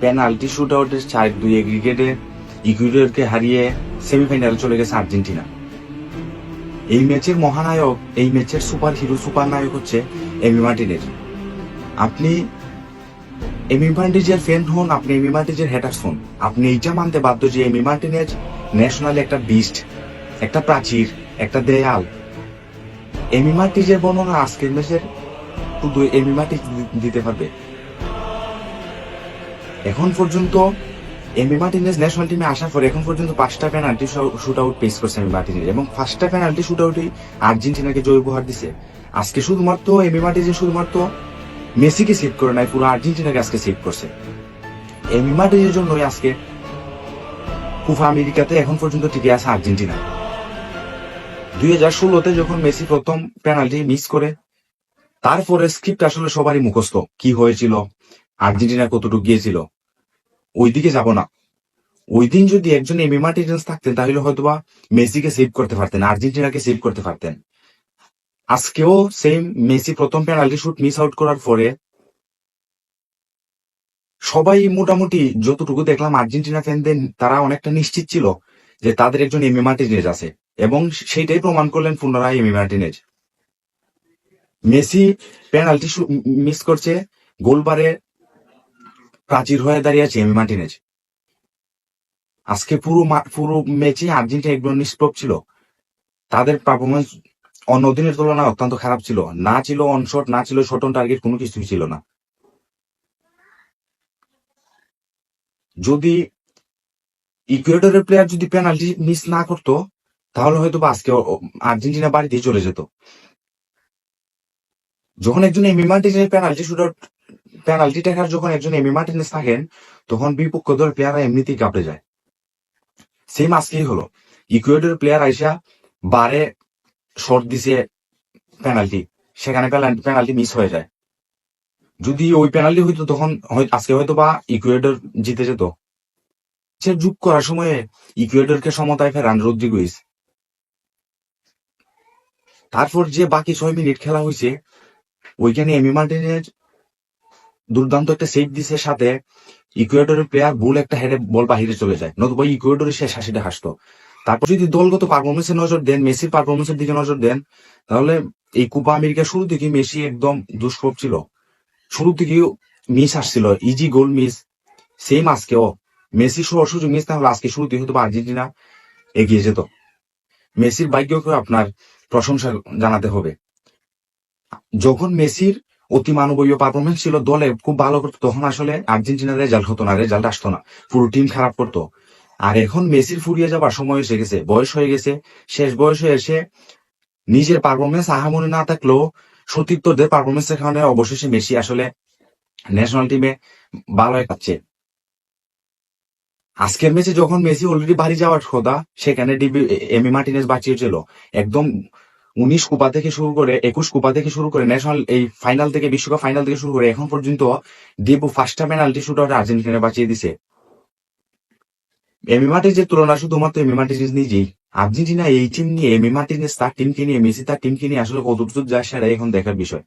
Penalty shoot আউটের 4-2 এগ্রিগেটে ইকুয়েডরকে হারিয়ে সেমিফাইনালে চলে গেছে আর্জেন্টিনা। এই ম্যাচের মহানায়ক, এই ম্যাচের সুপার হিরো, সুপার নায়ক হচ্ছে এমি মার্টিনেজ। আপনি এমি মার্টিনেজের ফ্যান হন, আপনি এমি মার্টিনেজের হ্যাটার্স হন, আপনি এইটা মানতে বাধ্য যে এমি মার্টিনেজ ন্যাশনালি একটা বিস্ট, একটা প্রাচীর, একটা দেয়াল। এমি মার্টিনেজের বর্ণনা আজকের ম্যাচের শুধু এমি মার্টিনেজ দিতে পারবে। এখন পর্যন্ত এমি মার্টিনেজ ন্যাশনাল টিমে আসার পর এখন পর্যন্ত 5টা পেনাল্টি শুট আউট পেস করছে এমি মার্টিনেজ, এবং 5টা পেনাল্টি শুট আউটই আর্জেন্টিনাকে জয় উপহার দিছে। আজকে শুধুমাত্র এমি মার্টিনেজ শুধুমাত্র মেসিকে সেভ করে নাই, পুরো আর্জেন্টিনাকে আজকে সেভ করছে। এমি মার্টিনেজের জন্যই আজকে কোপা আমেরিকাতে এখন পর্যন্ত টিকে আছে আর্জেন্টিনা। 2016-তে যখন মেসি প্রথম পেনাল্টি মিস করে, তারপরে স্ক্রিপ্ট আসলে সবারই মুখস্থ, কি হয়েছিল, আর্জেন্টিনা কতটুকু গিয়েছিল, ওইদিকে যাব না। ওই দিন যদি একজন এমি মার্টিনেজ থাকতেন তাহলে হয়তোবা মেসিকে সেভ করতে পারতেন, আর্জেন্টিনাকে সেভ করতে পারতেন। আজকেও সেম, মেসি প্রথম পেনাল্টি শুট মিস আউট করার পরে সবাই মোটামুটি যতটুকু দেখলাম আর্জেন্টিনা ফ্যানদের, তারা অনেকটা নিশ্চিত ছিল যে তাদের একজন এমি মার্টিনেজ আছে, এবং সেইটাই প্রমাণ করলেন পুনরায় Emi Martinez. Messi penalty miss করছে, গোলবারে প্রাচীর হয়ে দাঁড়িয়ে আছে এমি মার্টিনেজ। আজকে পুরো ম্যাচে আর্জেন্টিনা একদম নিষ্প্রভ ছিল। তাদের পারফরমেন্স অন্য দিনের তুলনায় অত্যন্ত খারাপ ছিল, না ছিল অনশট, না ছিল শট অন টার্গেট, কোনো কিছুই ছিল না। যদি ইকুয়েডরের প্লেয়ার যদি পেনাল্টি মিস না করতো তাহলে হয়তো আজকে আর্জেন্টিনা বাড়িতেই চলে যেত। যখন একজন Emi Martinez penalty shoot out, penalty taker যখন একজন এমি মার্টিনেজ থাকেন, তখন বিপক্ষ দলের প্লেয়াররা এমনিতেই কাঁপে যায়। সেম আজকেই হলো, ইকুয়েডরের প্লেয়ার আইসা বারে শট দিছে পেনাল্টি, সেখানে পেনাল্টি মিস হয়ে যায়। যদি ওই পেনাল্টি হইতো তখন আজকে হয়তো বা ইকুয়েডর জিতে যেত। সে যুগ করার সময়ে ইকুয়েডরকে সমতায় ফেরান রদ্রিগুইজ। তারপর যে বাকি 6 মিনিট খেলা হয়েছে, ওইখানে এমি মার্টিনেজ দুর্দান্ত একটা সেভ দিছে, সাথে ইকুয়েডরের প্লেয়ার ভুল একটা হেডে বল বাহিরে চলে যায়, নতুবা ইকুয়েডরের শেষ হাসিটা হাসতো। তারপর যদি দলগত পারফরমেন্সে নজর দেন, মেসির পারফরমেন্সের দিকে নজর দেন, তাহলে এই কোপা আমেরিকা শুরু থেকে মেসি একদম দুষ্প্রভ ছিল। শুরু থেকেই মিস আসছিল, ইজি গোল মিস। সেম আজকেও মেসি সুযোগ মিস না হলে আজকে শুরুতে হয়তো আর্জেন্টিনা এগিয়ে যেত। মেসির ভাগ্যকে আপনার প্রশংসা জানাতে হবে। যখন মেসির অতি মানবীয় পারফরমেন্স ছিল, দলে খুব ভালো করতো, তখন আসলে আর্জেন্টিনার রেজাল্ট হতো না, রেজাল্ট আসতো না, পুরো টিম খারাপ করতো। আর এখন মেসির ফুরিয়ে যাবার সময় এসে গেছে, বয়স হয়ে গেছে, শেষ বয়সে এসে নিজের পারফরমেন্স আহামরি না থাকলেও সতীর্থদের পারফরমেন্সের কারণে অবশেষে মেসি আসলে ন্যাশনাল টিমে ভালো পাচ্ছে। আজকের ম্যাচে যখন মেসি অলরেডি বাড়ি যাওয়ার কথা, সেখানে এমি মার্টিনেজ বাঁচিয়েছিল। একদম 19 কোপা থেকে শুরু করে 21 কোপা থেকে শুরু করে ন্যাশনাল এই ফাইনাল থেকে, বিশ্বকাপ ফাইনাল থেকে শুরু করে এখন পর্যন্ত ডিবু 5টা পেনাল্টি শুট আউটে আর্জেন্টিনা বাঁচিয়ে দিছে। এমি মার্টিনেজের তুলনা শুধুমাত্র এমি মার্টিনেজ নিজেই। আর্জেন্টিনা এই টিম নিয়ে, এমি মার্টিনেজ তার টিমকে নিয়ে, মেসি তার টিমকে নিয়ে আসলে কতটুকু যায় সেটা এখন দেখার বিষয়।